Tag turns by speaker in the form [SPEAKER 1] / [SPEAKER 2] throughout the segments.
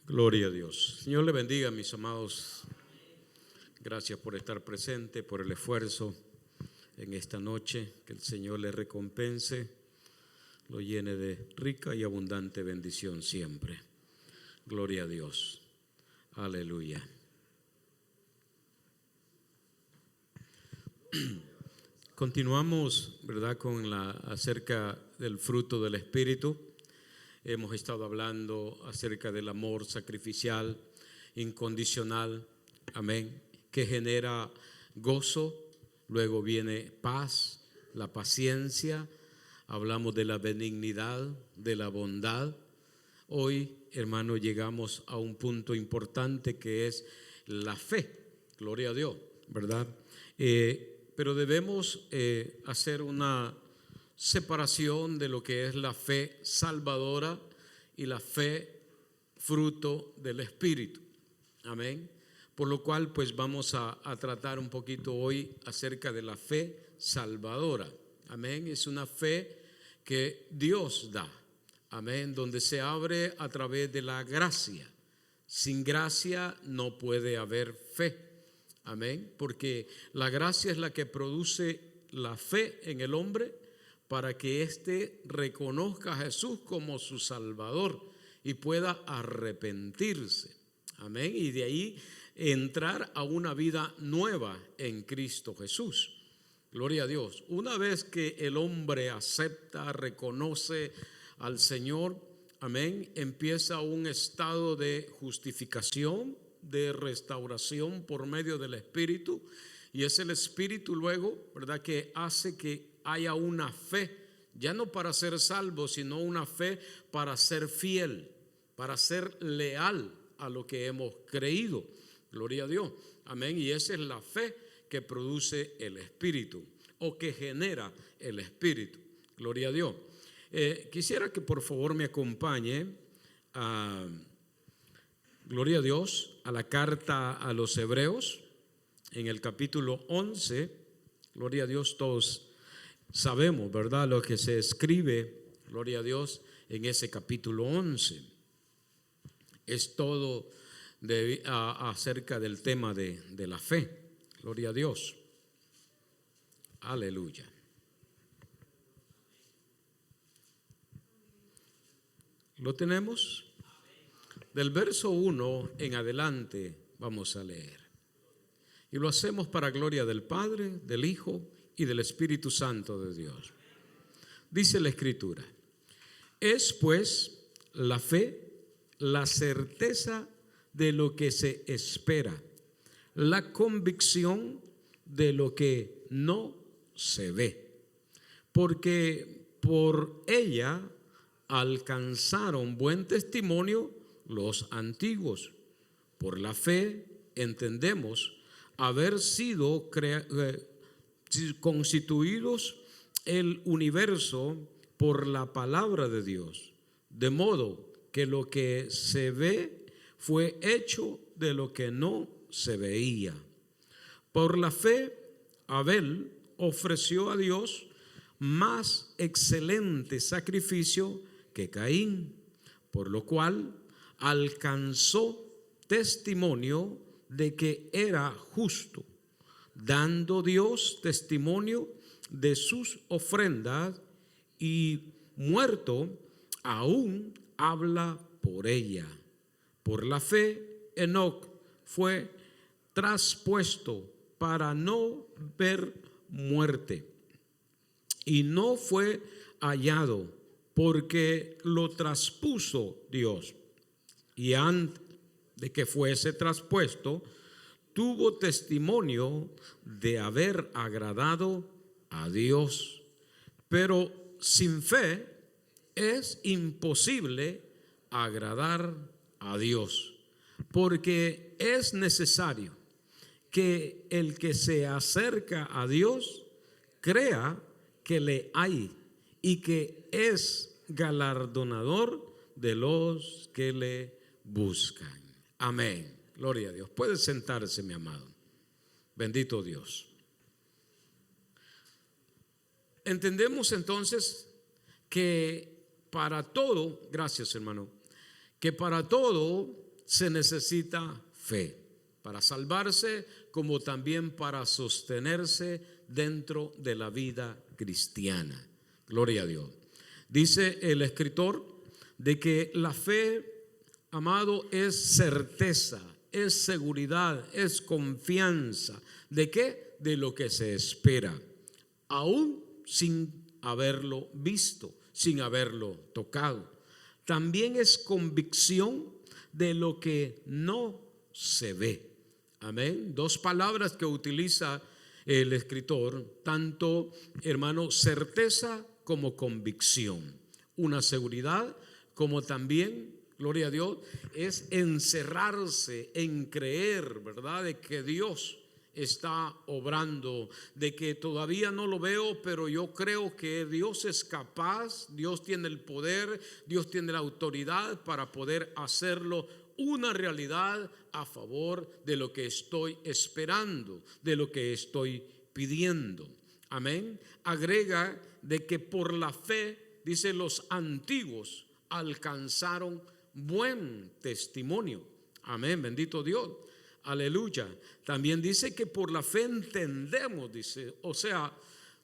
[SPEAKER 1] Gloria a Dios. Señor le bendiga, mis amados. Gracias por estar presente, por el esfuerzo en esta noche. Que el Señor le recompense, lo llene de rica y abundante bendición siempre. Gloria a Dios. Aleluya. Continuamos, ¿verdad?, con acerca del fruto del Espíritu. Hemos estado hablando acerca del amor sacrificial, incondicional, amén, que genera gozo. Luego viene paz, la paciencia. Hablamos de la benignidad, de la bondad. Hoy, hermano, llegamos a un punto importante que es la fe. Gloria a Dios, ¿verdad? Pero debemos hacer una separación de lo que es la fe salvadora y la fe fruto del Espíritu. Amén. Por lo cual, pues vamos a tratar un poquito hoy acerca de la fe salvadora. Amén. Es una fe que Dios da. Amén. Donde se abre a través de la gracia. Sin gracia no puede haber fe. Amén. Porque la gracia es la que produce la fe en el hombre para que éste reconozca a Jesús como su Salvador y pueda arrepentirse. Amén. Y de ahí entrar a una vida nueva en Cristo Jesús. Gloria a Dios. Una vez que el hombre acepta, reconoce al Señor, amén, empieza un estado de justificación, de restauración por medio del Espíritu. Y es el Espíritu luego, ¿verdad?, que hace que haya una fe, ya no para ser salvo, sino una fe para ser fiel, para ser leal a lo que hemos creído. Gloria a Dios. Amén. Y esa es la fe que produce el Espíritu o que genera el Espíritu. Gloria a Dios. Quisiera que por favor me acompañe a, gloria a Dios, a la carta a los Hebreos en el capítulo 11. Gloria a Dios, todos sabemos, ¿verdad?, lo que se escribe, gloria a Dios, en ese capítulo 11. Es todo acerca del tema de la fe. Gloria a Dios. Aleluya. ¿Lo tenemos? Del verso 1 en adelante vamos a leer. Y lo hacemos para gloria del Padre, del Hijo y del Espíritu Santo de Dios. Dice la Escritura: es pues la fe la certeza de lo que se espera, la convicción de lo que no se ve, porque por ella alcanzaron buen testimonio los antiguos. Por la fe entendemos haber sido constituidos el universo por la palabra de Dios, de modo que lo que se ve fue hecho de lo que no se veía. Por la fe, Abel ofreció a Dios más excelente sacrificio que Caín, por lo cual alcanzó testimonio de que era justo, dando Dios testimonio de sus ofrendas, y muerto aún habla por ella. Por la fe, Enoc fue traspuesto para no ver muerte, y no fue hallado, porque lo traspuso Dios. Y antes de que fuese traspuesto, tuvo testimonio de haber agradado a Dios. Pero sin fe es imposible agradar a Dios, porque es necesario que el que se acerca a Dios crea que le hay y que es galardonador de los que le buscan. Amén. Gloria a Dios. Puede sentarse, mi amado. Bendito Dios. Entendemos entonces que para todo, gracias hermano, que para todo se necesita fe para salvarse, como también para sostenerse dentro de la vida cristiana. Gloria a Dios. Dice el escritor de que la fe, amado, es certeza, es seguridad, es confianza. ¿De qué? De lo que se espera, aún sin haberlo visto, sin haberlo tocado. También es convicción de lo que no se ve. Amén. Dos palabras que utiliza el escritor, tanto, hermano, certeza como convicción. Una seguridad como también, gloria a Dios, es encerrarse en creer, ¿verdad?, de que Dios está obrando, de que todavía no lo veo, pero yo creo que Dios es capaz, Dios tiene el poder, Dios tiene la autoridad para poder hacerlo una realidad a favor de lo que estoy esperando, de lo que estoy pidiendo. Amén. Agrega de que por la fe, dice, los antiguos alcanzaron buen testimonio. Amén, bendito Dios. Aleluya. También dice que por la fe entendemos, dice, o sea,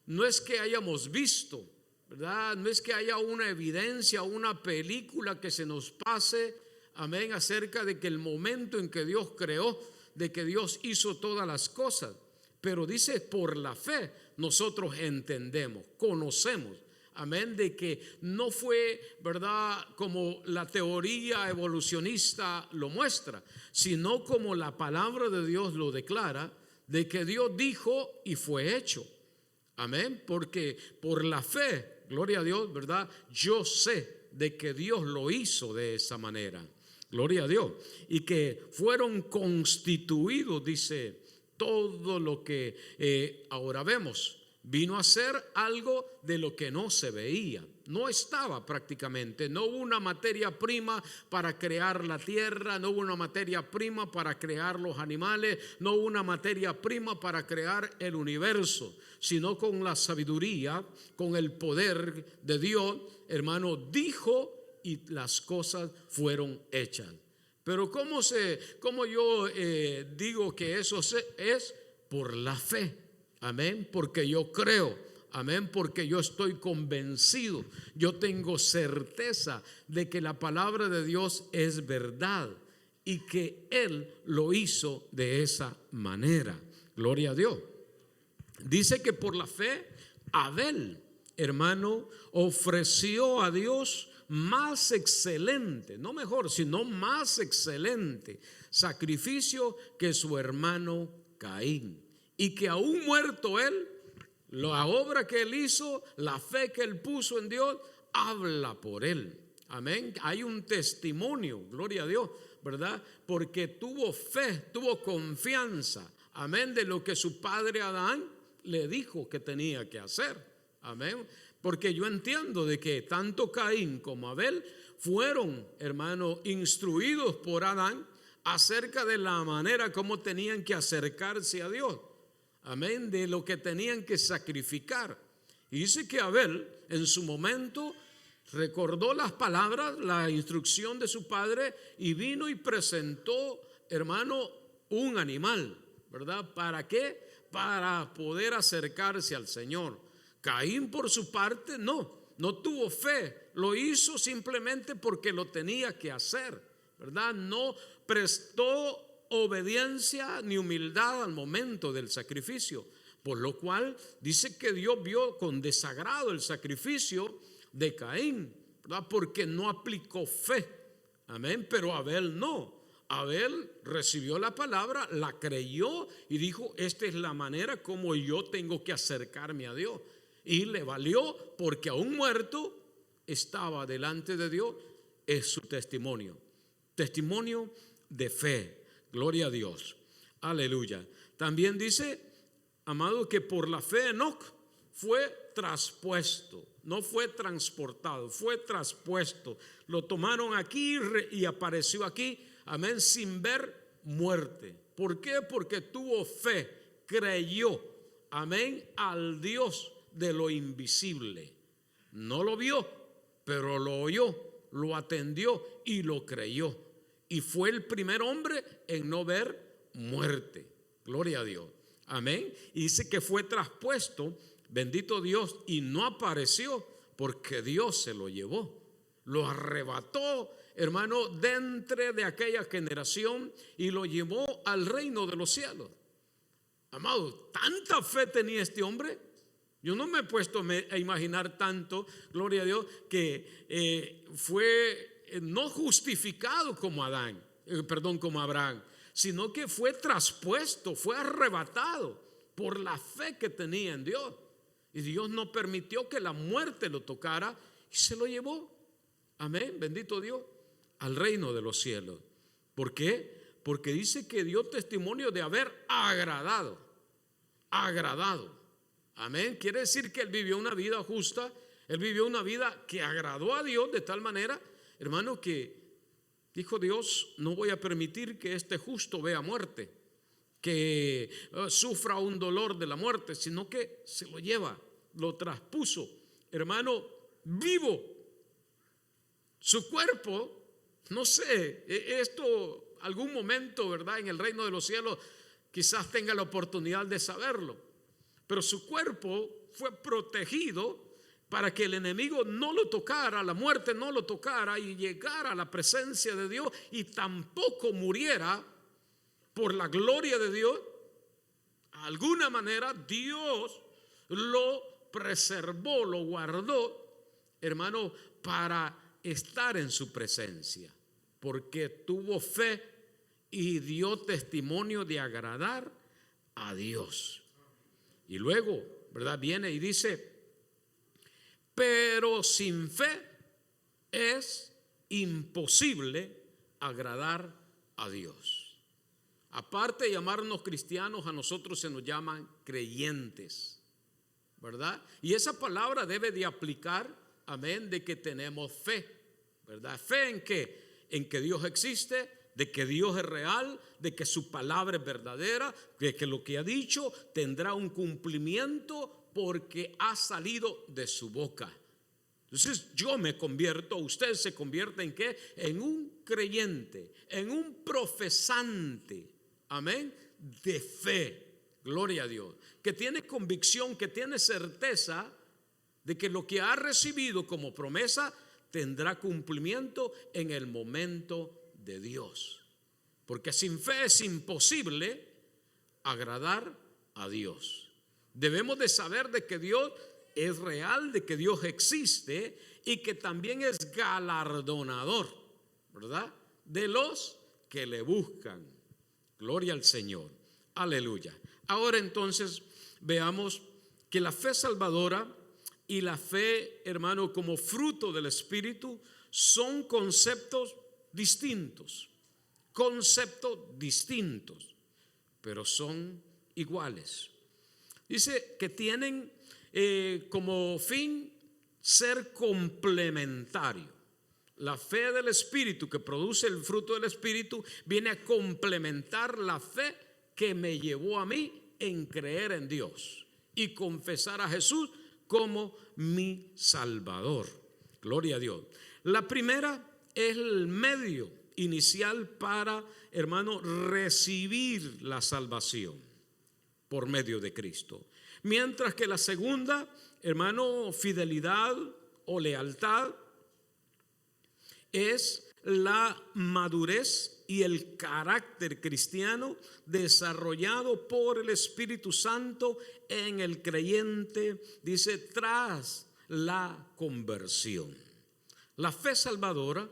[SPEAKER 1] no es que hayamos visto, ¿verdad? No es que haya una evidencia, una película que se nos pase, amén, acerca de que el momento en que Dios creó, de que Dios hizo todas las cosas. Pero dice, por la fe nosotros entendemos, conocemos. Amén, de que no fue, ¿verdad?, como la teoría evolucionista lo muestra, sino como la palabra de Dios lo declara, de que Dios dijo y fue hecho. Amén, porque por la fe, gloria a Dios, ¿verdad?, yo sé de que Dios lo hizo de esa manera. Gloria a Dios. Y que fueron constituidos, dice, todo lo que ahora vemos. Vino a ser algo de lo que no se veía, no estaba prácticamente, no hubo una materia prima para crear la tierra, no hubo una materia prima para crear los animales, no hubo una materia prima para crear el universo, sino con la sabiduría, con el poder de Dios, hermano, dijo y las cosas fueron hechas. Pero ¿cómo yo digo que eso es? Por la fe. Amén, porque yo creo, amén, porque yo estoy convencido, yo tengo certeza de que la palabra de Dios es verdad y que Él lo hizo de esa manera. Gloria a Dios. Dice que por la fe Abel, hermano, ofreció a Dios más excelente, no mejor, sino más excelente sacrificio que su hermano Caín. Y que aún muerto él, la obra que él hizo, la fe que él puso en Dios, habla por él. Amén. Hay un testimonio, gloria a Dios, ¿verdad? Porque tuvo fe, tuvo confianza, amén, de lo que su padre Adán le dijo que tenía que hacer. Amén. Porque yo entiendo de que tanto Caín como Abel fueron, hermano, instruidos por Adán acerca de la manera como tenían que acercarse a Dios. Amén, de lo que tenían que sacrificar. Y dice que Abel en su momento recordó las palabras, la instrucción de su padre y vino y presentó, hermano, un animal, ¿verdad? ¿Para qué? Para poder acercarse al Señor. Caín por su parte no tuvo fe, lo hizo simplemente porque lo tenía que hacer, ¿verdad? No prestó obediencia ni humildad al momento del sacrificio, por lo cual dice que Dios vio con desagrado el sacrificio de Caín, ¿verdad? Porque no aplicó fe. Amén. Pero Abel no. Abel recibió la palabra, la creyó y dijo, esta es la manera como yo tengo que acercarme a Dios. Y le valió porque aún muerto estaba delante de Dios. Es su testimonio, testimonio de fe. Gloria a Dios. Aleluya. También dice, amado, que por la fe Enoc fue traspuesto, no fue transportado, fue traspuesto. Lo tomaron aquí y apareció aquí, amén, sin ver muerte. ¿Por qué? Porque tuvo fe, creyó, amén, al Dios de lo invisible. No lo vio, pero lo oyó, lo atendió y lo creyó. y fue el primer hombre en no ver muerte. Gloria a Dios. Amén. Y dice que fue traspuesto, bendito Dios, y no apareció porque Dios se lo llevó. Lo arrebató, hermano, dentro de aquella generación y lo llevó al reino de los cielos. Amado, ¿tanta fe tenía este hombre? Yo no me he puesto a imaginar tanto, gloria a Dios, que fue no justificado como como Abraham, sino que fue traspuesto, fue arrebatado por la fe que tenía en Dios. Y Dios no permitió que la muerte lo tocara y se lo llevó. Amén, bendito Dios, al reino de los cielos. ¿Por qué? Porque dice que dio testimonio de haber agradado. Amén, quiere decir que él vivió una vida justa, él vivió una vida que agradó a Dios de tal manera, hermano, que dijo Dios: no voy a permitir que este justo vea muerte, que sufra un dolor de la muerte, sino que se lo lleva, lo traspuso, hermano, vivo. Su cuerpo, no sé, esto algún momento, ¿verdad?, en el reino de los cielos quizás tenga la oportunidad de saberlo, pero su cuerpo fue protegido para que el enemigo no lo tocara, la muerte no lo tocara y llegara a la presencia de Dios y tampoco muriera. Por la gloria de Dios, de alguna manera Dios lo preservó, lo guardó, hermano, para estar en su presencia, porque tuvo fe y dio testimonio de agradar a Dios. Y luego, ¿verdad?, viene y dice: pero sin fe es imposible agradar a Dios. Aparte de llamarnos cristianos, a nosotros se nos llaman creyentes, ¿verdad? Y esa palabra debe de aplicar, amén, de que tenemos fe, ¿verdad? ¿Fe en qué? En que Dios existe, de que Dios es real, de que su palabra es verdadera, de que lo que ha dicho tendrá un cumplimiento porque ha salido de su boca. Entonces yo me convierto, usted se convierte ¿en qué? En un creyente, en un profesante, amén, de fe, gloria a Dios, que tiene convicción, que tiene certeza de que lo que ha recibido como promesa tendrá cumplimiento en el momento de Dios, porque sin fe es imposible agradar a Dios. Debemos de saber de que Dios es real, de que Dios existe y que también es galardonador, ¿verdad?, de los que le buscan. Gloria al Señor, aleluya. Ahora entonces veamos que la fe salvadora y la fe, hermano, como fruto del Espíritu son conceptos distintos, pero son iguales. Dice que tienen como fin ser complementario. La fe del Espíritu que produce el fruto del Espíritu viene a complementar la fe que me llevó a mí en creer en Dios y confesar a Jesús como mi Salvador. Gloria a Dios. La primera es el medio inicial para, hermano, recibir la salvación por medio de Cristo. Mientras que la segunda, hermano, fidelidad o lealtad, es la madurez y el carácter cristiano desarrollado por el Espíritu Santo en el creyente, dice, tras la conversión. La fe salvadora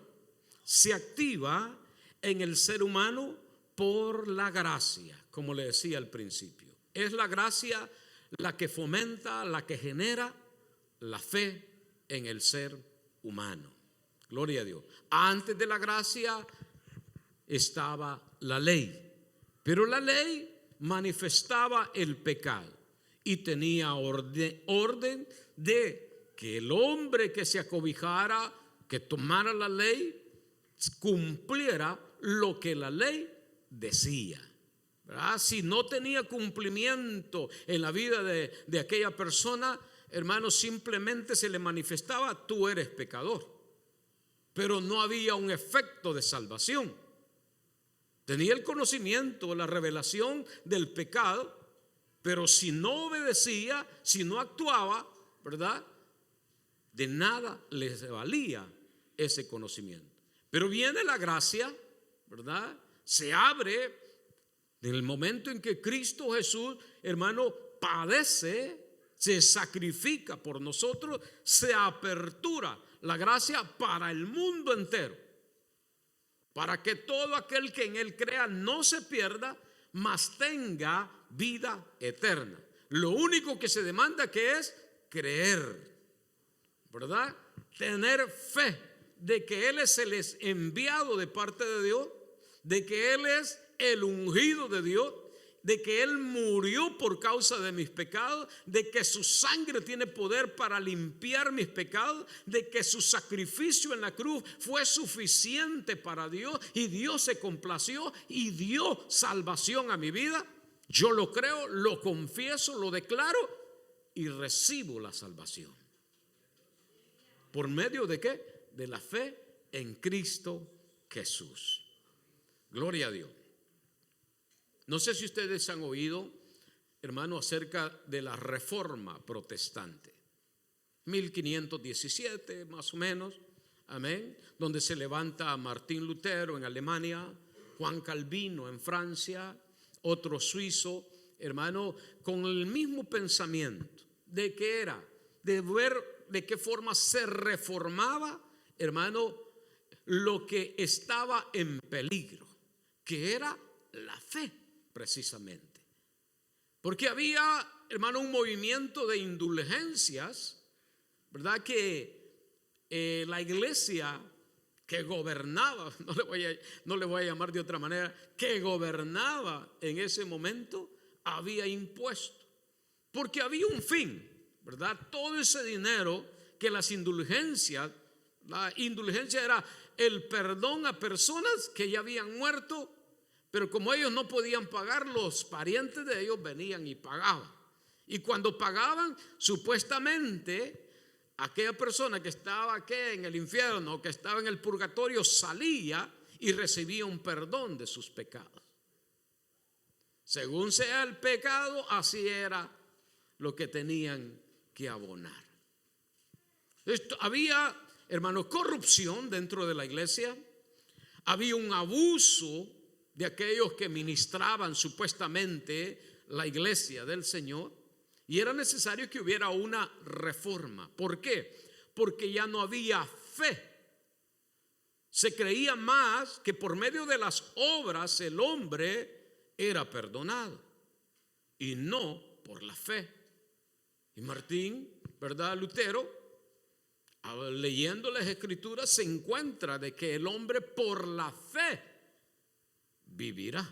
[SPEAKER 1] se activa en el ser humano por la gracia, como le decía al principio. Es la gracia la que fomenta, la que genera la fe en el ser humano. Gloria a Dios. Antes de la gracia estaba la ley, pero la ley manifestaba el pecado y tenía orden de que el hombre que se acobijara, que tomara la ley, cumpliera lo que la ley decía, ¿verdad? Si no tenía cumplimiento en la vida de aquella persona, hermano, simplemente se le manifestaba: tú eres pecador, pero no había un efecto de salvación. Tenía el conocimiento, la revelación del pecado, pero si no obedecía, si no actuaba, ¿verdad? De nada les valía ese conocimiento. Pero viene la gracia, ¿verdad? Se abre en el momento en que Cristo Jesús, hermano, padece, se sacrifica por nosotros, se apertura la gracia para el mundo entero, para que todo aquel que en él crea no se pierda, mas tenga vida eterna. Lo único que se demanda que es creer, ¿verdad? Tener fe de que Él es el enviado de parte de Dios, de que Él es el ungido de Dios, de que Él murió por causa de mis pecados, de que su sangre tiene poder para limpiar mis pecados, de que su sacrificio en la cruz fue suficiente para Dios y Dios se complació y dio salvación a mi vida. Yo lo creo, lo confieso, lo declaro y recibo la salvación. ¿Por medio de qué? De la fe en Cristo Jesús. Gloria a Dios. No sé si ustedes han oído, hermano, acerca de la Reforma Protestante. 1517 más o menos, amén, donde se levanta a Martín Lutero en Alemania, Juan Calvino en Francia, otro suizo, hermano, con el mismo pensamiento de que era, de ver de qué forma se reformaba, hermano, lo que estaba en peligro, que era la fe, precisamente. Porque había, hermano, un movimiento de indulgencias, ¿verdad? Que la iglesia que gobernaba, no le voy a llamar de otra manera, que gobernaba en ese momento, había impuesto. Porque había un fin, ¿verdad? Todo ese dinero que las indulgencias, la indulgencia era el perdón a personas que ya habían muerto, pero como ellos no podían pagar, los parientes de ellos venían y pagaban. Y cuando pagaban, supuestamente aquella persona que estaba aquí en el infierno, que estaba en el purgatorio, salía y recibía un perdón de sus pecados. Según sea el pecado, así era lo que tenían que abonar. Había, hermano, corrupción dentro de la iglesia. Había un abuso de aquellos que ministraban supuestamente la iglesia del Señor, y era necesario que hubiera una reforma. ¿Por qué? Porque ya no había fe. Se creía más que por medio de las obras el hombre era perdonado y no por la fe. Y Martín, ¿verdad? Lutero, leyendo las escrituras, se encuentra de que el hombre por la fe vivirá.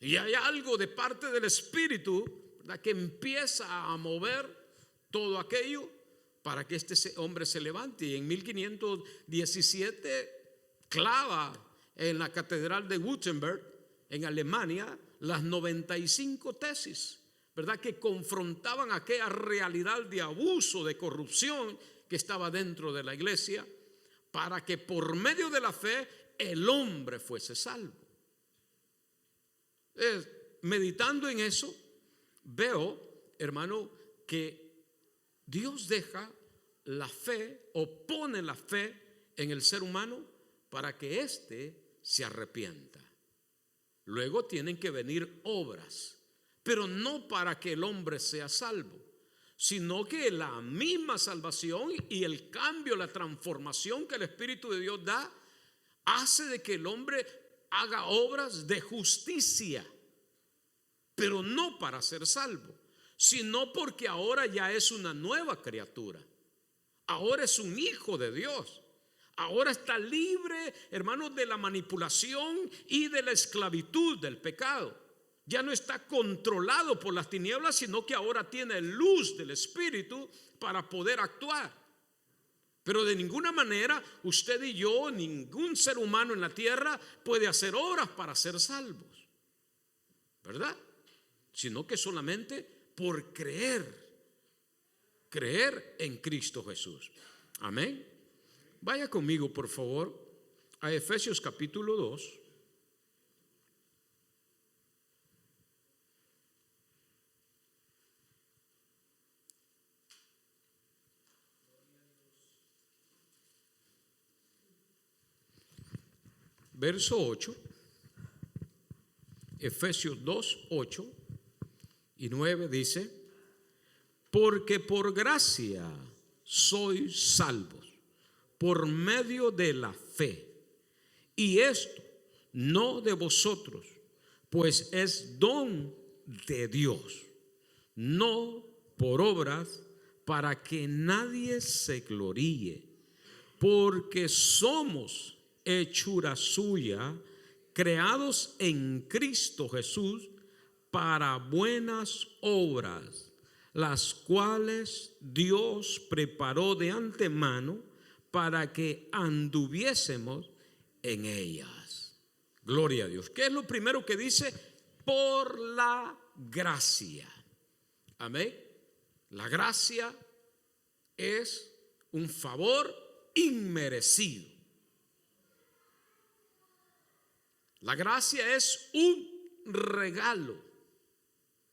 [SPEAKER 1] Y hay algo de parte del Espíritu, ¿verdad?, que empieza a mover todo aquello para que este hombre se levante. Y en 1517 clava en la catedral de Wittenberg, en Alemania, las 95 tesis, ¿verdad?, que confrontaban aquella realidad de abuso, de corrupción que estaba dentro de la iglesia, para que por medio de la fe el hombre fuese salvo. Meditando en eso, veo, hermano, que Dios deja la fe o pone la fe en el ser humano para que éste se arrepienta. Luego tienen que venir obras, pero no para que el hombre sea salvo, sino que la misma salvación y el cambio, la transformación que el Espíritu de Dios da, hace de que el hombre haga obras de justicia, pero no para ser salvo, sino porque ahora ya es una nueva criatura. Ahora es un hijo de Dios. Ahora está libre, hermanos, de la manipulación y de la esclavitud del pecado. Ya no está controlado por las tinieblas, sino que ahora tiene luz del Espíritu para poder actuar. Pero de ninguna manera usted y yo, ningún ser humano en la tierra puede hacer obras para ser salvos, ¿verdad? Sino que solamente por creer en Cristo Jesús. Amén. Vaya conmigo, por favor, a Efesios capítulo 2. verso 8, Efesios 2, 8 y 9 dice: porque por gracia sois salvos por medio de la fe, y esto no de vosotros, pues es don de Dios, no por obras, para que nadie se gloríe, porque somos hechura suya, creados en Cristo Jesús para buenas obras, las cuales Dios preparó de antemano para que anduviésemos en ellas. Gloria a Dios. ¿Qué es lo primero que dice? Por la gracia. Amén. La gracia es un favor inmerecido. La gracia es un regalo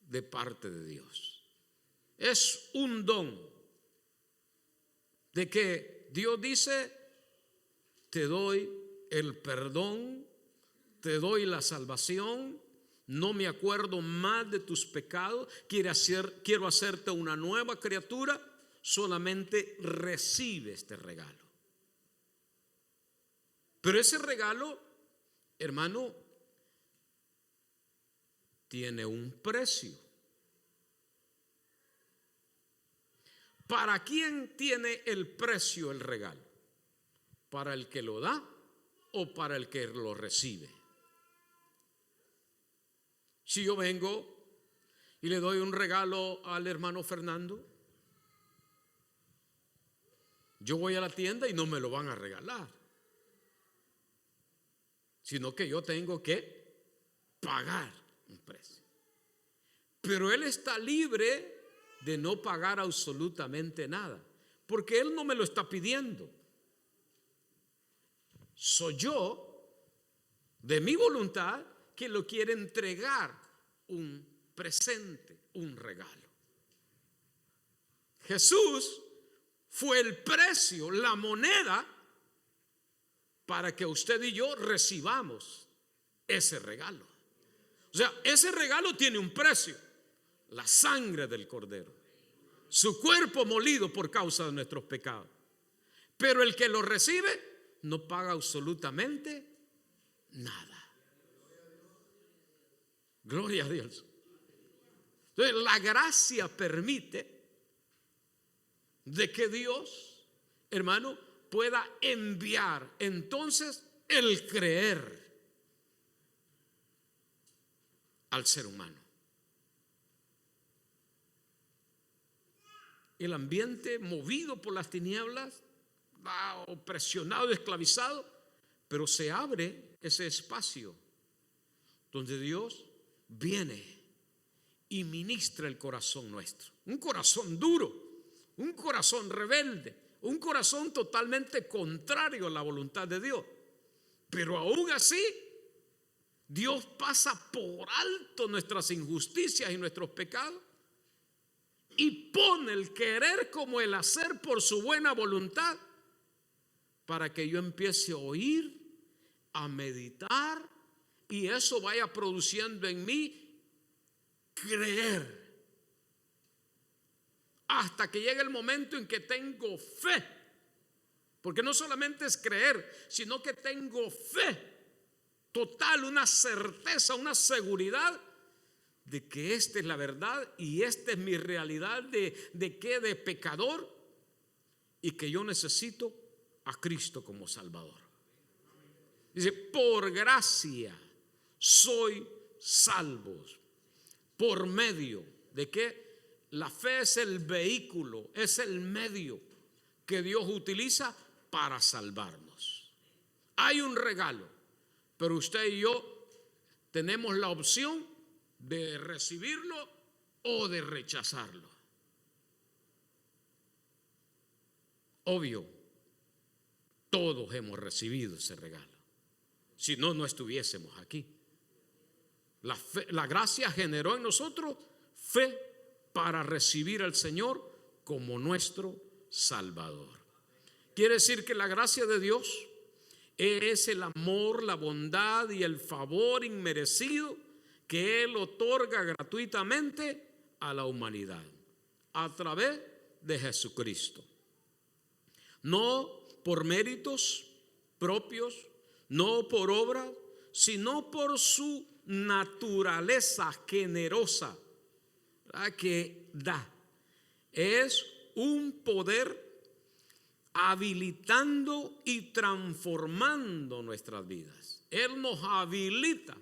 [SPEAKER 1] de parte de Dios. Es un don de que Dios dice: te doy el perdón, te doy la salvación, no me acuerdo más de tus pecados, quiero hacerte una nueva criatura, solamente recibe este regalo. Pero ese regalo, hermano, tiene un precio. ¿Para quién tiene el precio el regalo? ¿Para el que lo da o para el que lo recibe? Si yo vengo y le doy un regalo al hermano Fernando, yo voy a la tienda y no me lo van a regalar, sino que yo tengo que pagar un precio. Pero él está libre de no pagar absolutamente nada, porque él no me lo está pidiendo. Soy yo, de mi voluntad, que lo quiere entregar un presente, un regalo. Jesús fue el precio, la moneda, para que usted y yo recibamos ese regalo. O sea, ese regalo tiene un precio: la sangre del Cordero, su cuerpo molido por causa de nuestros pecados. Pero el que lo recibe no paga absolutamente nada. Gloria a Dios. Entonces, la gracia permite de que Dios, hermano, pueda enviar entonces el creer al ser humano. El ambiente movido por las tinieblas, presionado y esclavizado, pero se abre ese espacio donde Dios viene y ministra el corazón nuestro. Un corazón duro, un corazón rebelde, un corazón totalmente contrario a la voluntad de Dios. Pero aún así, Dios pasa por alto nuestras injusticias y nuestros pecados y pone el querer como el hacer por su buena voluntad, para que yo empiece a oír, a meditar, y eso vaya produciendo en mí creer, hasta que llegue el momento en que tengo fe. Porque no solamente es creer, sino que tengo fe total, una certeza, una seguridad de que esta es la verdad y esta es mi realidad de pecador, y que yo necesito a Cristo como Salvador. Dice: por gracia soy salvos. ¿Por medio de qué? La fe es el vehículo, es el medio que Dios utiliza para salvarnos. Hay un regalo, pero usted y yo tenemos la opción de recibirlo o de rechazarlo. Obvio, todos hemos recibido ese regalo. Si no, no estuviésemos aquí. La gracia generó en nosotros fe para recibir al Señor como nuestro Salvador. Quiere decir que la gracia de Dios es el amor, la bondad y el favor inmerecido que Él otorga gratuitamente a la humanidad a través de Jesucristo. No por méritos propios, no por obras, sino por su naturaleza generosa, ¿verdad?, que da. Es un poder habilitando y transformando nuestras vidas. Él nos habilita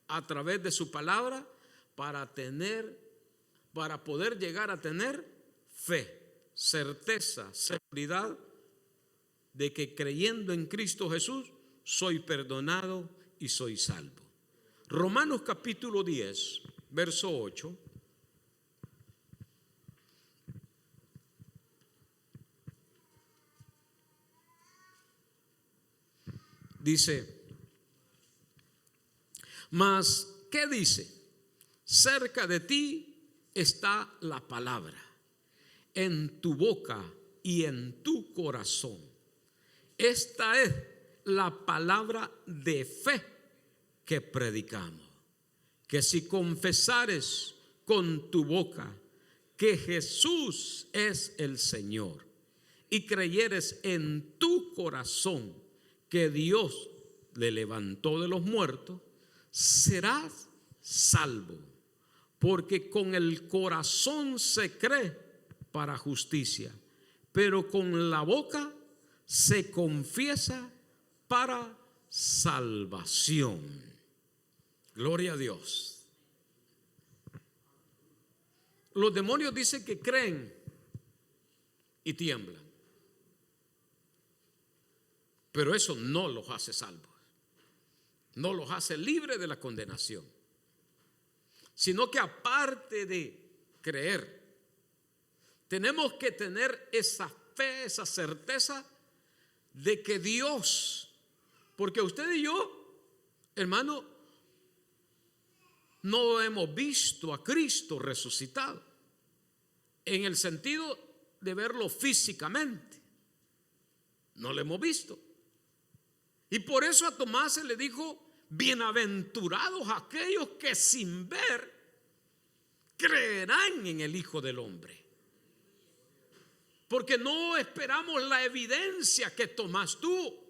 [SPEAKER 1] a través de su palabra para poder llegar a tener fe, certeza, seguridad de que creyendo en Cristo Jesús soy perdonado y soy salvo. Romanos capítulo 10, verso 8. Dice: mas, ¿qué dice? Cerca de ti está la palabra, en tu boca y en tu corazón. Esta es la palabra de fe que predicamos, que si confesares con tu boca que Jesús es el Señor y creyeres en tu corazón que Dios le levantó de los muertos, serás salvo, porque con el corazón se cree para justicia, pero con la boca se confiesa para salvación. Gloria a Dios. Los demonios dicen que creen y tiemblan, pero eso no los hace salvos, no los hace libres de la condenación, sino que aparte de creer, tenemos que tener esa fe, esa certeza de que Dios, porque usted y yo, hermano, no hemos visto a Cristo resucitado en el sentido de verlo físicamente, no lo hemos visto. Y por eso a Tomás se le dijo: bienaventurados aquellos que sin ver creerán en el Hijo del Hombre. Porque no esperamos la evidencia que Tomás tuvo.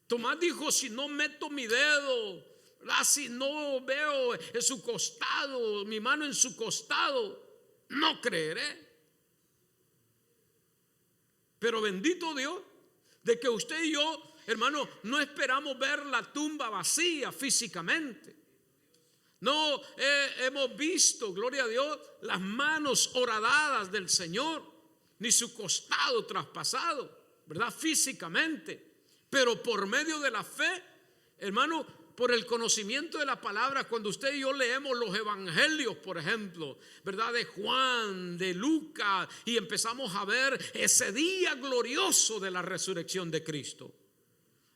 [SPEAKER 1] Tomás dijo: si no meto mi dedo, si no veo en su costado, mi mano en su costado, no creeré. Pero bendito Dios de que usted y yo, hermano, no esperamos ver la tumba vacía físicamente. No hemos visto, gloria a Dios, las manos horadadas del Señor, ni su costado traspasado, ¿verdad?, físicamente. Pero por medio de la fe, hermano, por el conocimiento de la palabra, cuando usted y yo leemos los evangelios, por ejemplo, ¿verdad?, de Juan, de Lucas, y empezamos a ver ese día glorioso de la resurrección de Cristo.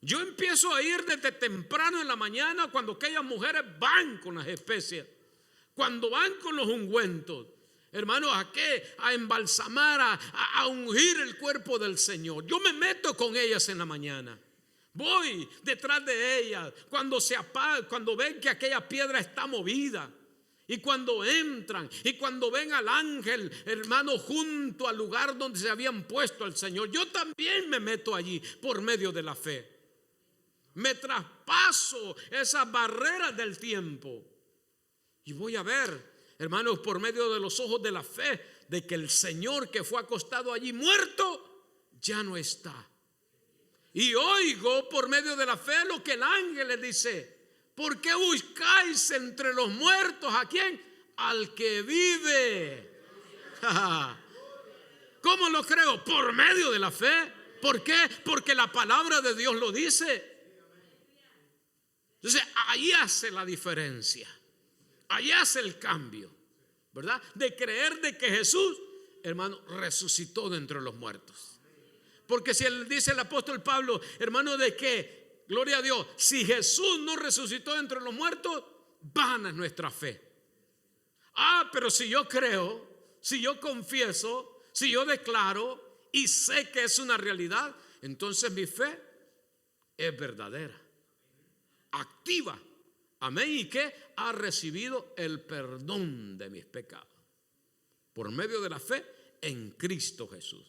[SPEAKER 1] Yo empiezo a ir desde temprano en la mañana, cuando aquellas mujeres van con las especias, cuando van con los ungüentos, hermano, ¿a qué? A embalsamar, a ungir el cuerpo del Señor. Yo me meto con ellas en la mañana. Voy detrás de ellas cuando se apaga, cuando ven que aquella piedra está movida, y cuando entran y cuando ven al ángel, hermano, junto al lugar donde se habían puesto al Señor. Yo también me meto allí por medio de la fe. Me traspaso esas barreras del tiempo y voy a ver, hermanos, por medio de los ojos de la fe, de que el Señor que fue acostado allí muerto ya no está. Y oigo por medio de la fe lo que el ángel le dice: ¿por qué buscáis entre los muertos a quién? Al que vive. ¿Cómo lo creo? Por medio de la fe. ¿Por qué? Porque la palabra de Dios lo dice. Entonces ahí hace la diferencia, ahí hace el cambio, ¿verdad? De creer de que Jesús, hermano, resucitó de entre los muertos. Porque si él dice el apóstol Pablo, hermano, de que, gloria a Dios, si Jesús no resucitó de entre los muertos, vana es nuestra fe. Pero si yo creo, si yo confieso, si yo declaro y sé que es una realidad, entonces mi fe es verdadera, activa. Amén. ¿Y qué? Ha recibido el perdón de mis pecados por medio de la fe en Cristo Jesús.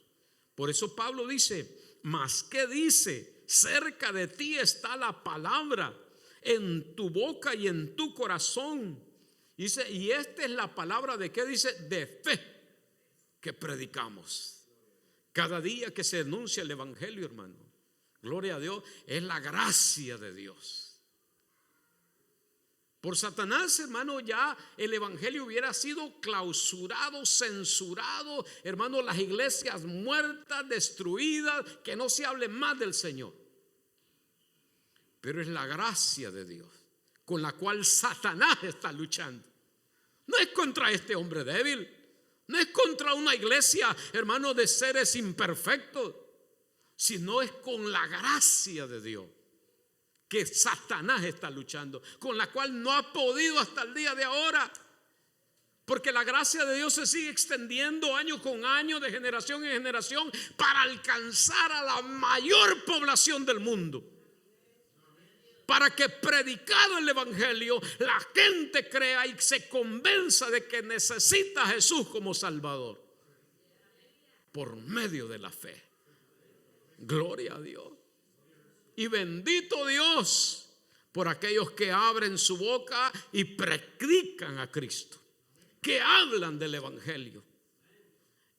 [SPEAKER 1] Por eso Pablo dice: mas ¿qué dice? Cerca de ti está la palabra, en tu boca y en tu corazón. Dice, y esta es la palabra de ¿qué dice? De fe que predicamos. Cada día que se denuncia el evangelio, hermano, gloria a Dios, es la gracia de Dios. Por Satanás, hermano, ya el evangelio hubiera sido clausurado, censurado, hermano, las iglesias muertas, destruidas, que no se hable más del Señor. Pero es la gracia de Dios con la cual Satanás está luchando. No es contra este hombre débil, no es contra una iglesia, hermano, de seres imperfectos, sino es con la gracia de Dios que Satanás está luchando, con la cual no ha podido hasta el día de ahora, porque la gracia de Dios se sigue extendiendo año con año, de generación en generación, para alcanzar a la mayor población del mundo, para que, predicado el evangelio, la gente crea y se convenza de que necesita a Jesús como Salvador por medio de la fe. Gloria a Dios. Y bendito Dios por aquellos que abren su boca y predican a Cristo, que hablan del evangelio.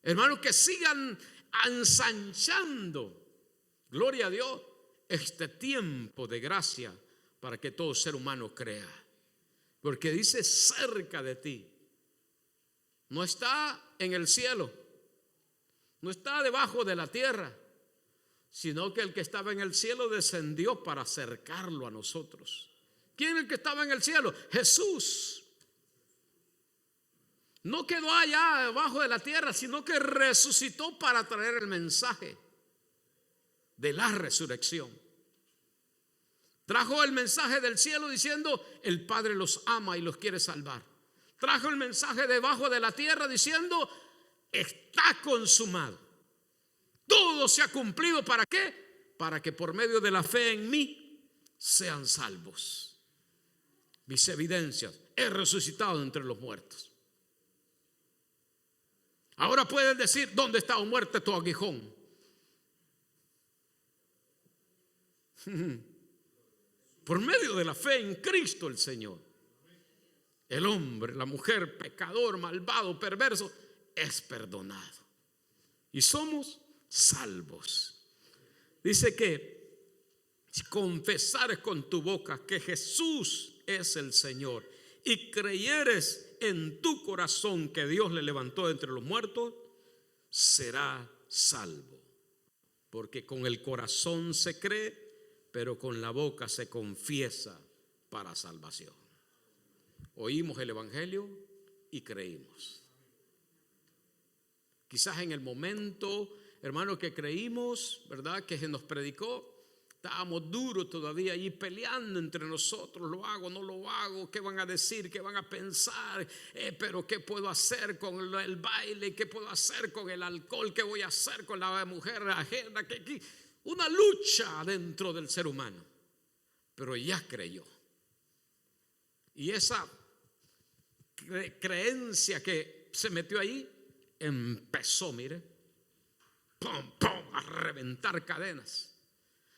[SPEAKER 1] Hermanos, que sigan ensanchando, gloria a Dios, este tiempo de gracia para que todo ser humano crea. Porque dice cerca de ti. No está en el cielo, no está debajo de la tierra, sino que el que estaba en el cielo descendió para acercarlo a nosotros. ¿Quién es el que estaba en el cielo? Jesús. No quedó allá debajo de la tierra, sino que resucitó para traer el mensaje de la resurrección. Trajo el mensaje del cielo diciendo: el Padre los ama y los quiere salvar. Trajo el mensaje debajo de la tierra diciendo: está consumado. Todo se ha cumplido. ¿Para qué? Para que por medio de la fe en mí sean salvos. Mis evidencias: he resucitado entre los muertos. Ahora puedes decir: ¿dónde está, o muerte, tu aguijón? Por medio de la fe en Cristo el Señor, el hombre, la mujer, pecador, malvado, perverso, es perdonado y somos salvos. Dice que si confesares con tu boca que Jesús es el Señor y creyeres en tu corazón que Dios le levantó de entre los muertos, será salvo. Porque con el corazón se cree, pero con la boca se confiesa para salvación. Oímos el evangelio y creímos. Quizás en el momento, hermano, que creímos, ¿verdad?, que se nos predicó, estábamos duros todavía allí peleando entre nosotros: lo hago, no lo hago, qué van a decir, qué van a pensar, pero qué puedo hacer con el baile, qué puedo hacer con el alcohol, qué voy a hacer con la mujer ajena, una lucha dentro del ser humano. Pero ya creyó, y esa creencia que se metió ahí empezó, mire, pum, pum, a reventar cadenas.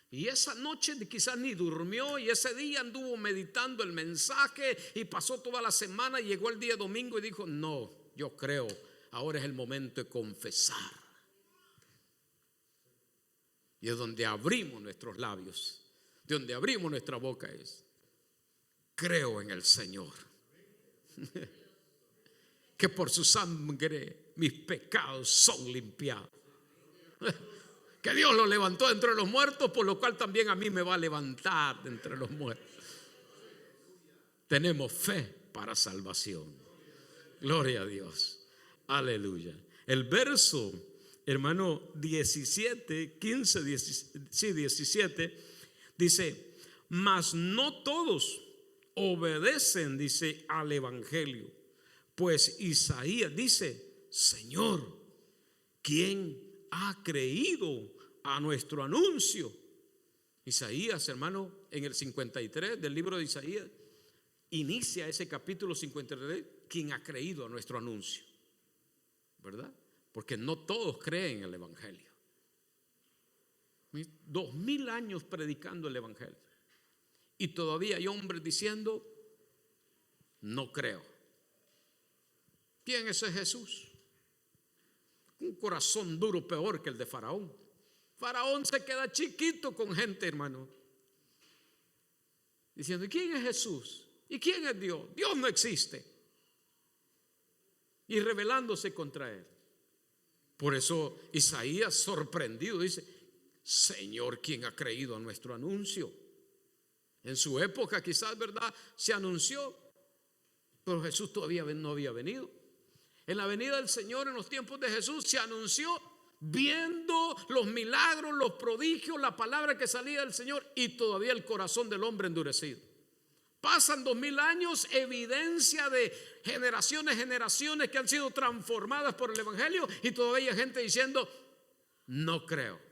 [SPEAKER 1] Y esa noche quizás ni durmió, y ese día anduvo meditando el mensaje, y pasó toda la semana, y llegó el día domingo y dijo: no, yo creo, ahora es el momento de confesar. Y es donde abrimos nuestros labios, de donde abrimos nuestra boca, es: creo en el Señor, que por su sangre mis pecados son limpiados, que Dios lo levantó de entre los muertos, por lo cual también a mí me va a levantar de entre los muertos. Tenemos fe para salvación. Gloria a Dios. Aleluya. El verso, hermano, 17, 15, 17, dice: mas no todos obedecen, dice, al evangelio. Pues Isaías dice: Señor, ¿quién ha creído a nuestro anuncio? Isaías, hermano, en el 53 del libro de Isaías, inicia ese capítulo 53, quien ha creído a nuestro anuncio, ¿verdad? Porque no todos creen en el evangelio. 2000 años predicando el evangelio y todavía hay hombres diciendo: no creo. ¿Quién es ese Jesús? Un corazón duro, peor que el de Faraón. Faraón se queda chiquito con gente, hermano, diciendo: ¿y quién es Jesús? ¿Y quién es Dios? Dios no existe. Y rebelándose contra él. Por eso Isaías, sorprendido, dice: Señor, ¿quién ha creído a nuestro anuncio? En su época quizás, ¿verdad?, se anunció, pero Jesús todavía no había venido. En la venida del Señor, en los tiempos de Jesús, se anunció viendo los milagros, los prodigios, la palabra que salía del Señor, y todavía el corazón del hombre endurecido. Pasan 2000 años, evidencia de generaciones que han sido transformadas por el evangelio, y todavía hay gente diciendo: no creo.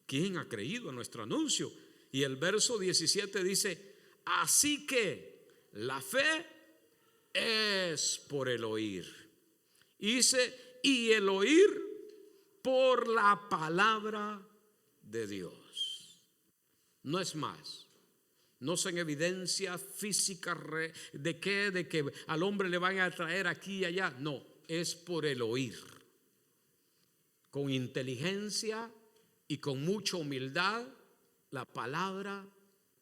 [SPEAKER 1] ¿Quién ha creído a nuestro anuncio? Y el verso 17 dice: así que la fe es por el oír. Y dice: y el oír por la palabra de Dios. No es más. No son evidencias físicas de que al hombre le van a traer aquí y allá. No, es por el oír. Con inteligencia y con mucha humildad, la palabra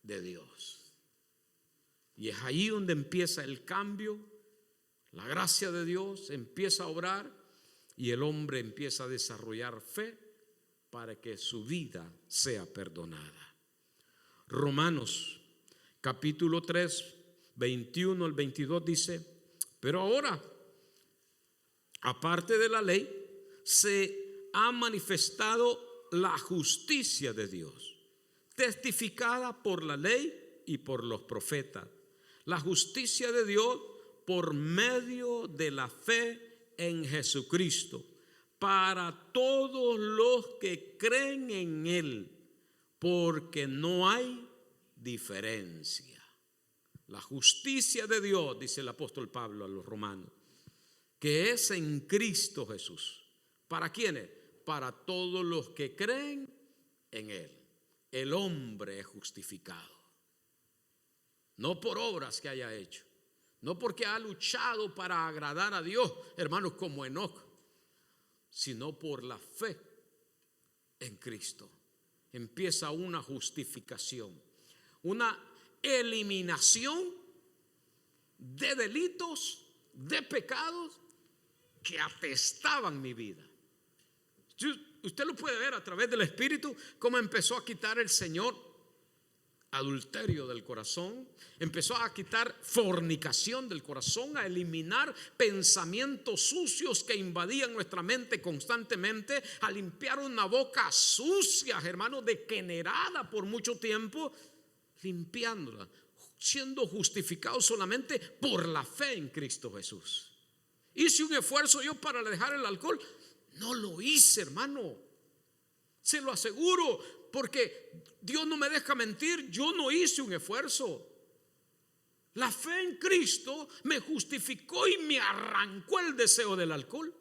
[SPEAKER 1] de Dios. Y es ahí donde empieza el cambio. La gracia de Dios empieza a obrar y el hombre empieza a desarrollar fe para que su vida sea perdonada. Romanos capítulo 3, 21 al 22 dice: pero ahora, aparte de la ley, se ha manifestado la justicia de Dios, testificada por la ley y por los profetas. La justicia de Dios por medio de la fe en Jesucristo, para todos los que creen en Él, porque no hay diferencia. La justicia de Dios, dice el apóstol Pablo a los romanos, que es en Cristo Jesús. ¿Para quiénes? Para todos los que creen en Él. El hombre es justificado, no por obras que haya hecho, no porque ha luchado para agradar a Dios, hermanos, como Enoc, sino por la fe en Cristo. Empieza una justificación, una eliminación de delitos, de pecados que atestaban mi vida. Usted lo puede ver a través del Espíritu, cómo empezó a quitar el Señor adulterio del corazón, empezó a quitar fornicación del corazón, a eliminar pensamientos sucios que invadían nuestra mente constantemente, a limpiar una boca sucia, hermanos, degenerada por mucho tiempo, limpiándola, siendo justificado solamente por la fe en Cristo Jesús. Hice un esfuerzo yo para dejar el alcohol. No lo hice, hermano, se lo aseguro, porque Dios no me deja mentir. Yo no hice un esfuerzo. La fe en Cristo me justificó y me arrancó el deseo del alcohol.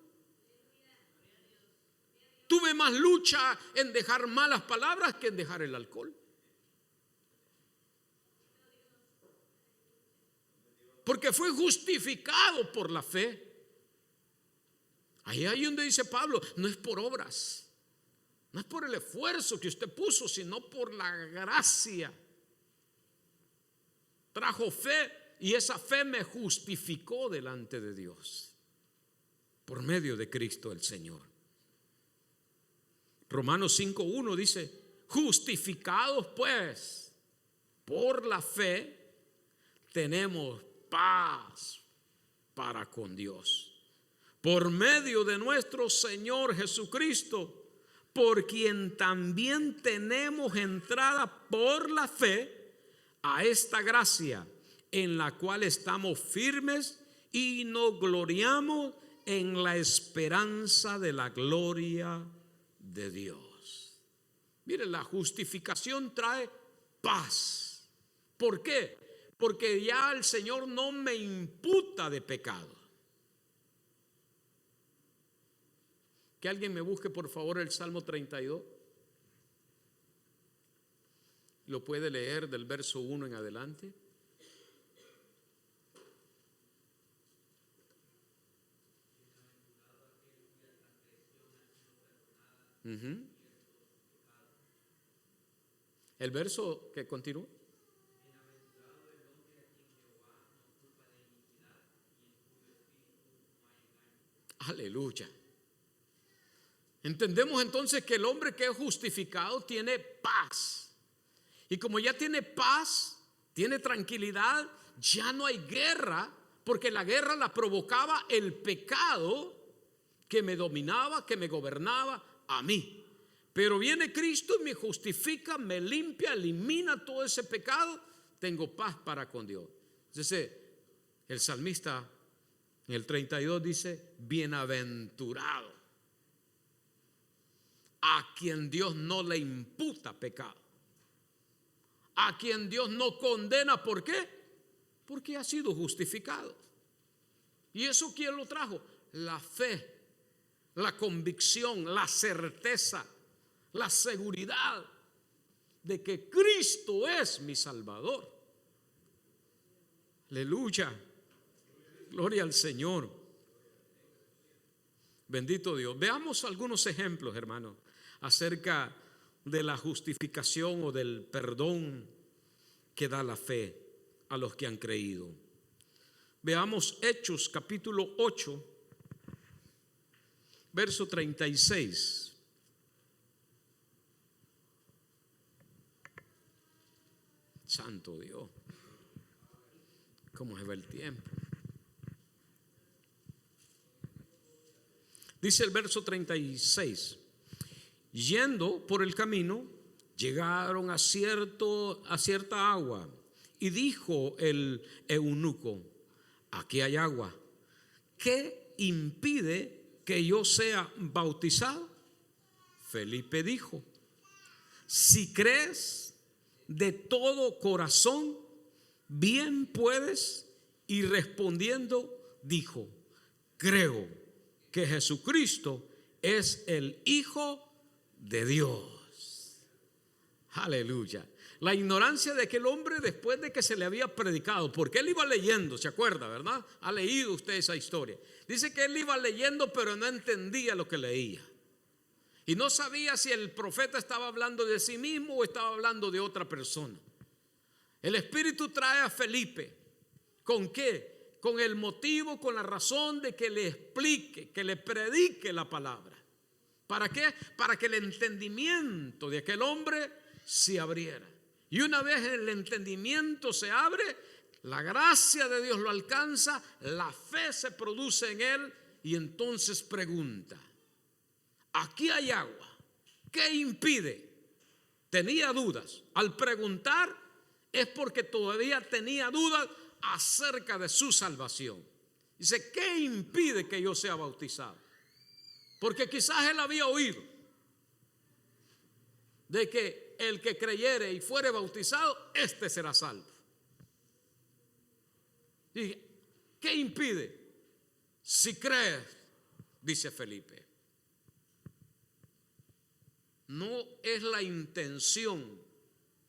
[SPEAKER 1] Tuve más lucha en dejar malas palabras que en dejar el alcohol, porque fue justificado por la fe. Ahí donde dice Pablo: no es por obras, no es por el esfuerzo que usted puso, sino por la gracia. Trajo fe y esa fe me justificó delante de Dios por medio de Cristo el Señor. Romanos 5:1 dice: justificados pues por la fe, tenemos paz para con Dios, por medio de nuestro Señor Jesucristo, por quien también tenemos entrada por la fe a esta gracia, en la cual estamos firmes y nos gloriamos en la esperanza de la gloria de Dios. Mire, la justificación trae paz. ¿Por qué? Porque ya el Señor no me imputa de pecado. Que alguien me busque por favor el Salmo 32. Lo puede leer del verso 1 en adelante. El verso que continúa. Aleluya. Entendemos entonces que el hombre que es justificado tiene paz. Y como ya tiene paz, tiene tranquilidad, ya no hay guerra, porque la guerra la provocaba el pecado que me dominaba, que me gobernaba a mí. Pero viene Cristo y me justifica, me limpia, elimina todo ese pecado. Tengo paz para con Dios. Entonces, el salmista en el 32 dice: bienaventurado a quien Dios no le imputa pecado, a quien Dios no condena. ¿Por qué? Porque ha sido justificado. ¿Y eso quién lo trajo? La fe, la convicción, la certeza, la seguridad de que Cristo es mi Salvador. Aleluya. Gloria al Señor. Bendito Dios. Veamos algunos ejemplos, hermanos, acerca de la justificación o del perdón que da la fe a los que han creído. Veamos Hechos capítulo 8, verso 36. Santo Dios, cómo se va el tiempo. Dice el verso 36: yendo por el camino, llegaron a cierta agua, y dijo el eunuco: aquí hay agua, ¿qué impide que yo sea bautizado? Felipe dijo: si crees de todo corazón, bien puedes. Y respondiendo dijo: creo que Jesucristo es el Hijo de Dios. Aleluya. La ignorancia de aquel hombre después de que se le había predicado, porque él iba leyendo, ¿se acuerda, verdad? Ha leído usted esa historia. Dice que él iba leyendo, pero no entendía lo que leía. Y no sabía si el profeta estaba hablando de sí mismo o estaba hablando de otra persona. El Espíritu trae a Felipe. ¿Con qué? Con el motivo, con la razón de que le explique, que le predique la palabra. ¿Para qué? Para que el entendimiento de aquel hombre se abriera. Y una vez el entendimiento se abre, la gracia de Dios lo alcanza, la fe se produce en él, y entonces pregunta: aquí hay agua, ¿qué impide? Tenía dudas. Al preguntar es porque todavía tenía dudas acerca de su salvación. Dice: ¿qué impide que yo sea bautizado? Porque quizás él había oído de que el que creyere y fuere bautizado, este será salvo. Dije: ¿qué impide? Si crees, dice Felipe. No es la intención,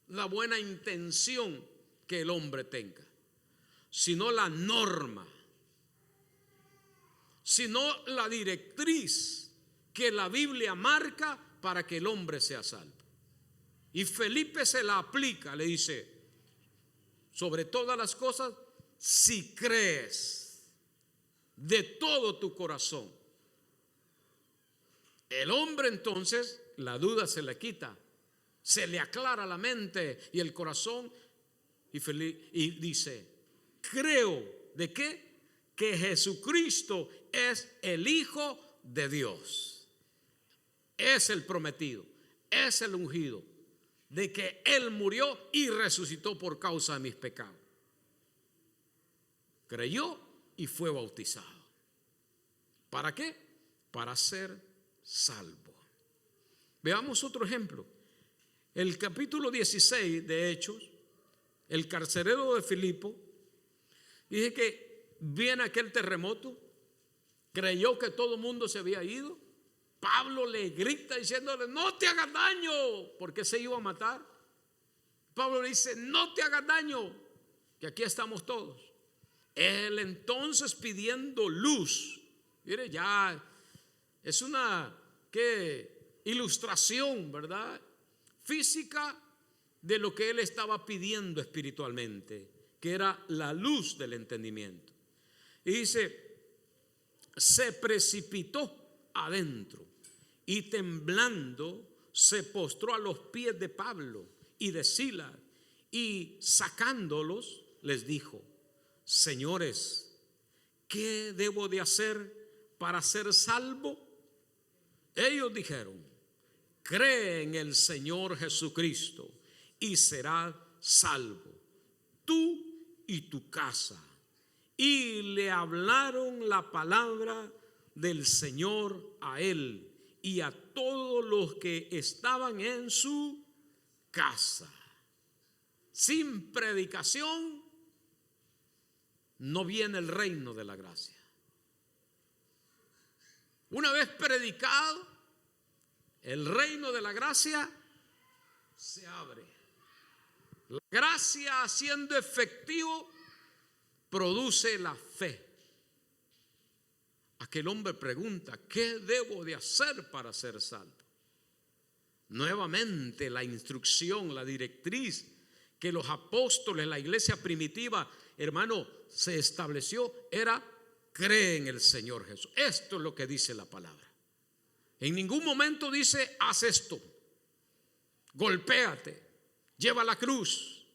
[SPEAKER 1] la buena intención que el hombre tenga, sino la norma, sino la directriz que la Biblia marca para que el hombre sea salvo. Y Felipe se la aplica, le dice: sobre todas las cosas, si crees de todo tu corazón. El hombre entonces, la duda se le quita, se le aclara la mente y el corazón, y dice: creo ¿de qué? Que Jesucristo es el Hijo de Dios, es el prometido, es el ungido, de que Él murió y resucitó por causa de mis pecados. Creyó y fue bautizado. ¿Para qué? Para ser salvo. Veamos otro ejemplo. El capítulo 16 de Hechos, el carcelero de Filipo, dice que viene aquel terremoto, creyó que todo el mundo se había ido. Pablo le grita diciéndole: no te hagas daño, porque se iba a matar. Pablo le dice: no te hagas daño, que aquí estamos todos. Él entonces pidiendo luz. Mire, ya es una ilustración, ¿verdad?, física de lo que él estaba pidiendo espiritualmente, que era la luz del entendimiento. Y dice: se precipitó adentro y temblando se postró a los pies de Pablo y de Silas, y sacándolos les dijo: señores, ¿qué debo de hacer para ser salvo? Ellos dijeron: cree en el Señor Jesucristo y serás salvo, tú y tu casa. Y le hablaron la palabra del Señor a él y a todos los que estaban en su casa. Sin predicación no viene el reino de la gracia. Una vez predicado, el reino de la gracia se abre. La gracia, siendo efectivo, produce la fe. Aquel hombre pregunta: ¿qué debo de hacer para ser salvo? Nuevamente la instrucción, la directriz que los apóstoles, la iglesia primitiva, hermano, se estableció era: cree en el Señor Jesús. Esto es lo que dice la palabra. En ningún momento dice: haz esto, golpéate, lleva la cruz,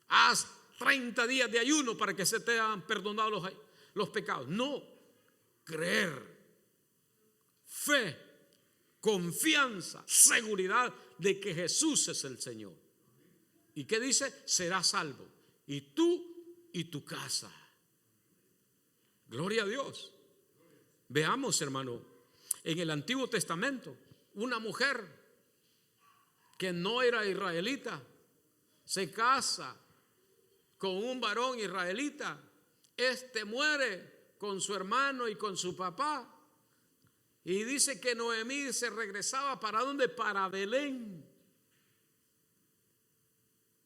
[SPEAKER 1] haz 30 días de ayuno para que se te hayan perdonado los pecados. No, creer, fe, confianza, seguridad de que Jesús es el Señor. ¿Y qué dice? Serás salvo, y tú y tu casa. Gloria a Dios. Veamos, hermano, en el Antiguo Testamento, una mujer que no era israelita se casa con un varón israelita. Este muere con su hermano y con su papá. Y dice que Noemí se regresaba ¿para dónde? Para Belén,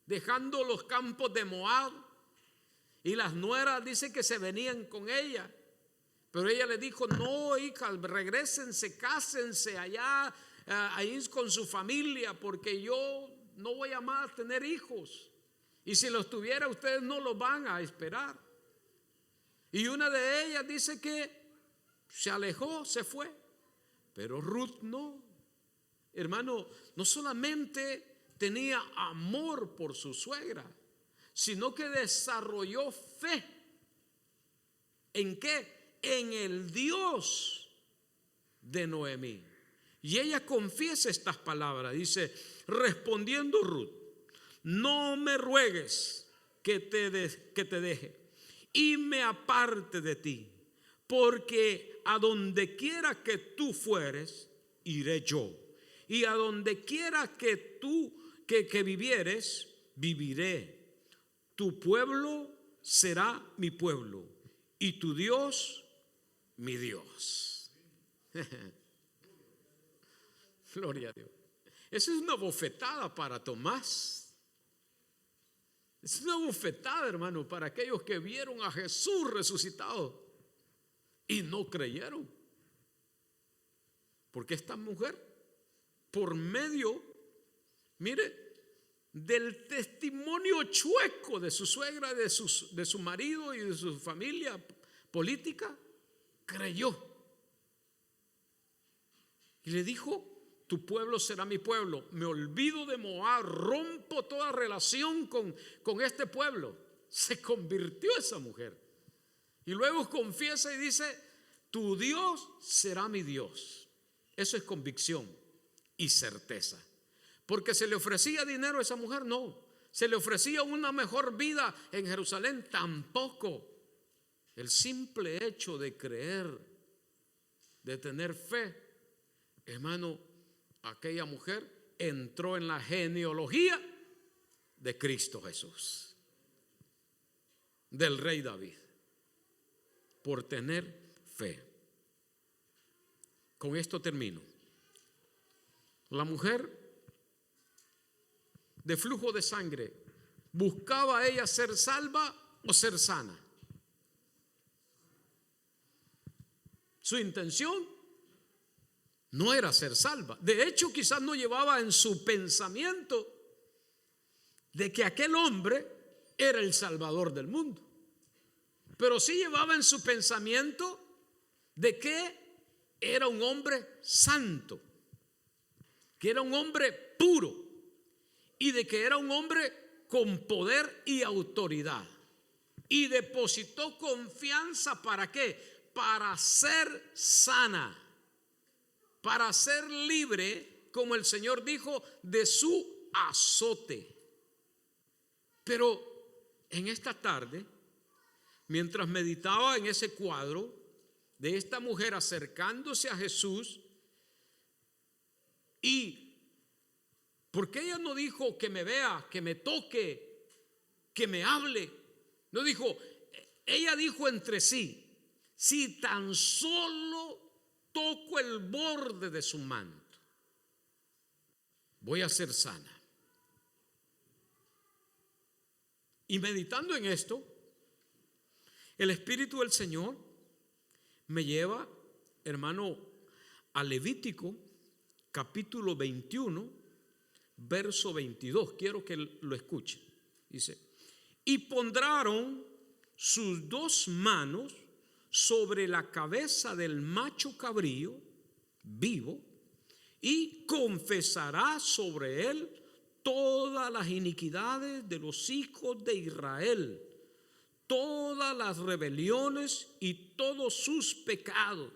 [SPEAKER 1] dejando los campos de Moab. Y las nueras dice que se venían con ella. Pero ella le dijo: no, hijas, regrésense, cásense allá, ahí con su familia, porque yo no voy a más tener hijos. Y si los tuviera, ustedes no los van a esperar. Y una de ellas dice que se alejó, se fue. Pero Ruth no. Hermano, no solamente tenía amor por su suegra, sino que desarrolló fe. ¿En qué? En el Dios de Noemí. Y ella confiesa estas palabras. Dice: respondiendo Ruth: no me ruegues que te deje y me aparte de ti, porque a donde quiera que tú fueres, iré yo, y a donde quiera que tú que vivieres, viviré. Tu pueblo será mi pueblo y tu Dios mi Dios. Gloria a Dios. Esa es una bofetada para Tomás. Es una bofetada, hermano, para aquellos que vieron a Jesús resucitado y no creyeron. Porque esta mujer, por medio, mire, del testimonio chueco de su suegra, de su marido y de su familia política, creyó. Y le dijo: tu pueblo será mi pueblo. Me olvido de Moab, rompo toda relación con este pueblo. Se convirtió esa mujer. Y luego confiesa y dice: tu Dios será mi Dios. Eso es convicción y certeza. Porque se le ofrecía dinero a esa mujer, no. Se le ofrecía una mejor vida en Jerusalén, tampoco. El simple hecho de creer, de tener fe, hermano, aquella mujer entró en la genealogía de Cristo Jesús, del rey David, por tener fe. Con esto termino. La mujer de flujo de sangre, ¿buscaba ella ser salva o ser sana? Su intención no era ser salva. De hecho, quizás no llevaba en su pensamiento de que aquel hombre era el Salvador del mundo. Pero sí llevaba en su pensamiento de que era un hombre santo, que era un hombre puro y de que era un hombre con poder y autoridad. Y depositó confianza, ¿para qué? Para ser sana, para ser libre, como el Señor dijo, de su azote. Pero en esta tarde, mientras meditaba en ese cuadro de esta mujer acercándose a Jesús, y porque ella no dijo que me vea, que me toque, que me hable, no dijo, ella dijo entre sí, si tan solo toco el borde de su manto, voy a ser sana. Y meditando en esto, el Espíritu del Señor me lleva, hermano, a Levítico capítulo 21, verso 22. Quiero que lo escuche. Dice, y pondrán sus dos manos sobre la cabeza del macho cabrío vivo y confesará sobre él todas las iniquidades de los hijos de Israel, todas las rebeliones y todos sus pecados,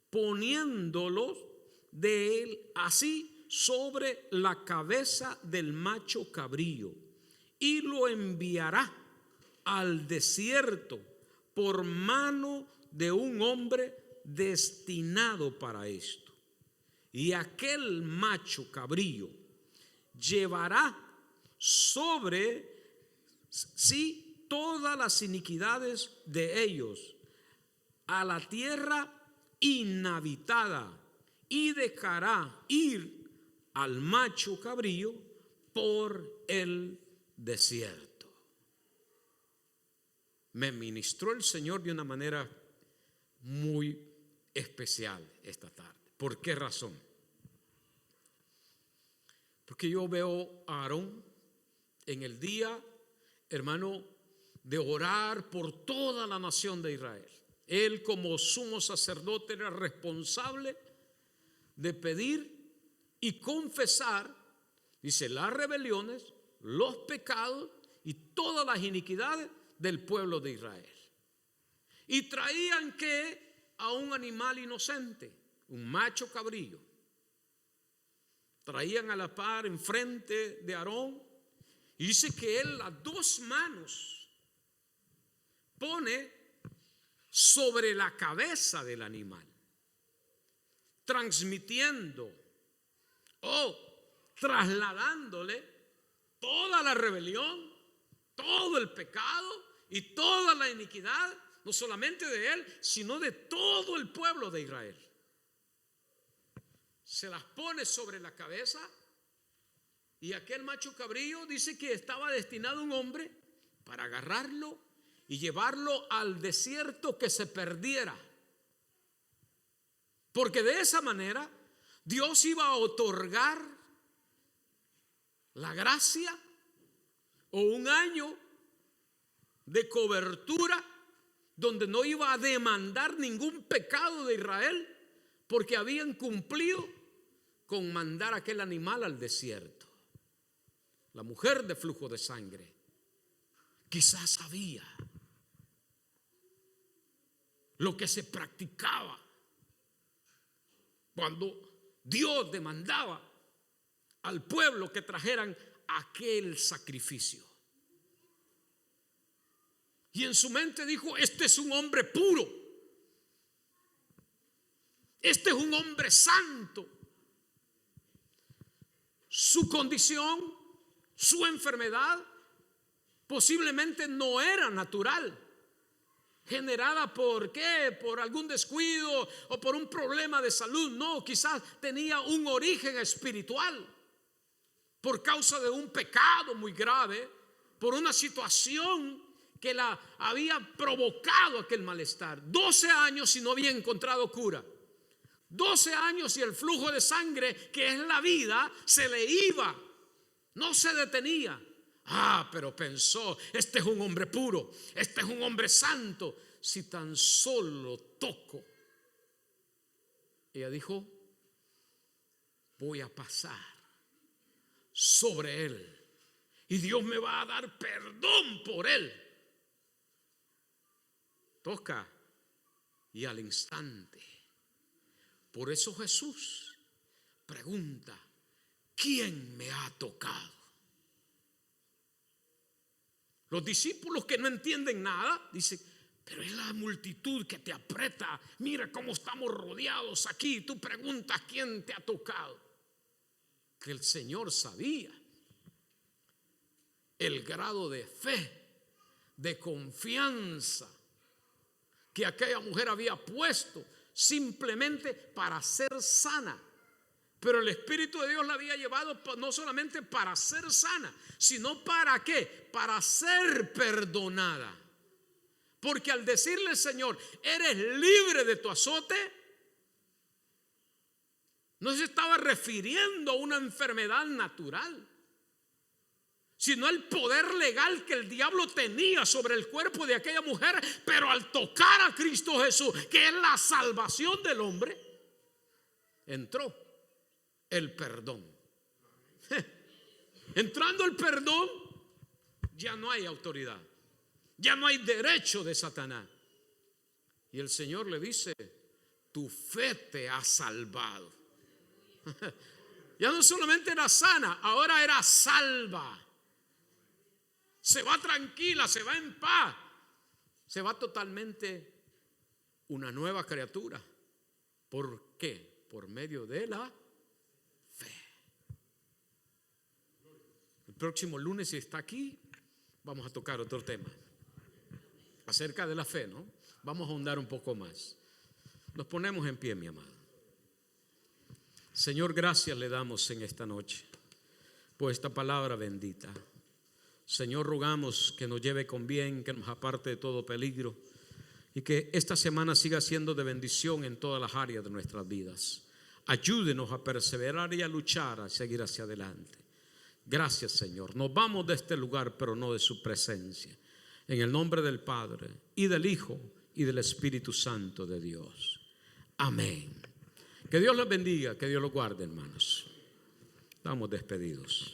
[SPEAKER 1] poniéndolos de él así sobre la cabeza del macho cabrío, y lo enviará al desierto por mano de un hombre destinado para esto. Y aquel macho cabrío llevará sobre sí todas las iniquidades de ellos a la tierra inhabitada, y dejará ir al macho cabrío por el desierto. Me ministró el Señor de una manera muy especial esta tarde. ¿Por qué razón? Porque yo veo a Aarón en el día, hermano, de orar por toda la nación de Israel. Él, como sumo sacerdote, era responsable de pedir y confesar, dice, las rebeliones, los pecados y todas las iniquidades del pueblo de Israel. Y traían que a un animal inocente, un macho cabrío, traían a la par enfrente de Aarón, y dice que él las dos manos pone sobre la cabeza del animal, transmitiendo o trasladándole toda la rebelión, todo el pecado y toda la iniquidad, no solamente de él, sino de todo el pueblo de Israel. Se las pone sobre la cabeza, y aquel macho cabrío dice que estaba destinado a un hombre para agarrarlo y llevarlo al desierto, que se perdiera, porque de esa manera Dios iba a otorgar la gracia o un año de cobertura donde no iba a demandar ningún pecado de Israel, porque habían cumplido con mandar aquel animal al desierto. La mujer de flujo de sangre quizás sabía lo que se practicaba cuando Dios demandaba al pueblo que trajeran aquel sacrificio. Y en su mente dijo, este es un hombre puro, este es un hombre santo. su condición, su enfermedad, posiblemente no era natural, generada por qué, por algún descuido o por un problema de salud. No, quizás tenía un origen espiritual, por causa de un pecado muy grave, por una situación que la había provocado aquel malestar. 12 años y no había encontrado cura. 12 años y el flujo de sangre, que es la vida, se le iba, no se detenía. Pero pensó, este es un hombre puro, este es un hombre santo, si tan solo toco. Ella dijo, voy a pasar sobre él y Dios me va a dar perdón por él. Toca y al instante. Por eso Jesús pregunta, ¿quién me ha tocado? Los discípulos, que no entienden nada, dicen, pero es la multitud que te aprieta. Mira cómo estamos rodeados aquí. Tú preguntas, ¿quién te ha tocado? Que el Señor sabía el grado de fe, de confianza que aquella mujer había puesto simplemente para ser sana. Pero el Espíritu de Dios la había llevado no solamente para ser sana, sino para ¿qué? Para ser perdonada. Porque al decirle al Señor, eres libre de tu azote, no se estaba refiriendo a una enfermedad natural, sino al poder legal que el diablo tenía sobre el cuerpo de aquella mujer. Pero al tocar a Cristo Jesús, que es la salvación del hombre, entró el perdón. Entrando el perdón, ya no hay autoridad, ya no hay derecho de Satanás. Y el Señor le dice, tu fe te ha salvado. Ya no solamente era sana, ahora era salva. Se va tranquila, se va en paz, se va totalmente una nueva criatura. ¿Por qué? Por medio de la fe. El próximo lunes, si está aquí, vamos a tocar otro tema acerca de la fe, ¿no? Vamos a ahondar un poco más. Nos ponemos en pie, mi amado. Señor, gracias le damos en esta noche por esta palabra bendita. Señor, rogamos que nos lleve con bien, que nos aparte de todo peligro y que esta semana siga siendo de bendición en todas las áreas de nuestras vidas. Ayúdenos a perseverar y a luchar, a seguir hacia adelante. Gracias, Señor. Nos vamos de este lugar, pero no de su presencia. En el nombre del Padre y del Hijo y del Espíritu Santo de Dios. Amén. Que Dios los bendiga, que Dios los guarde, hermanos. Estamos despedidos.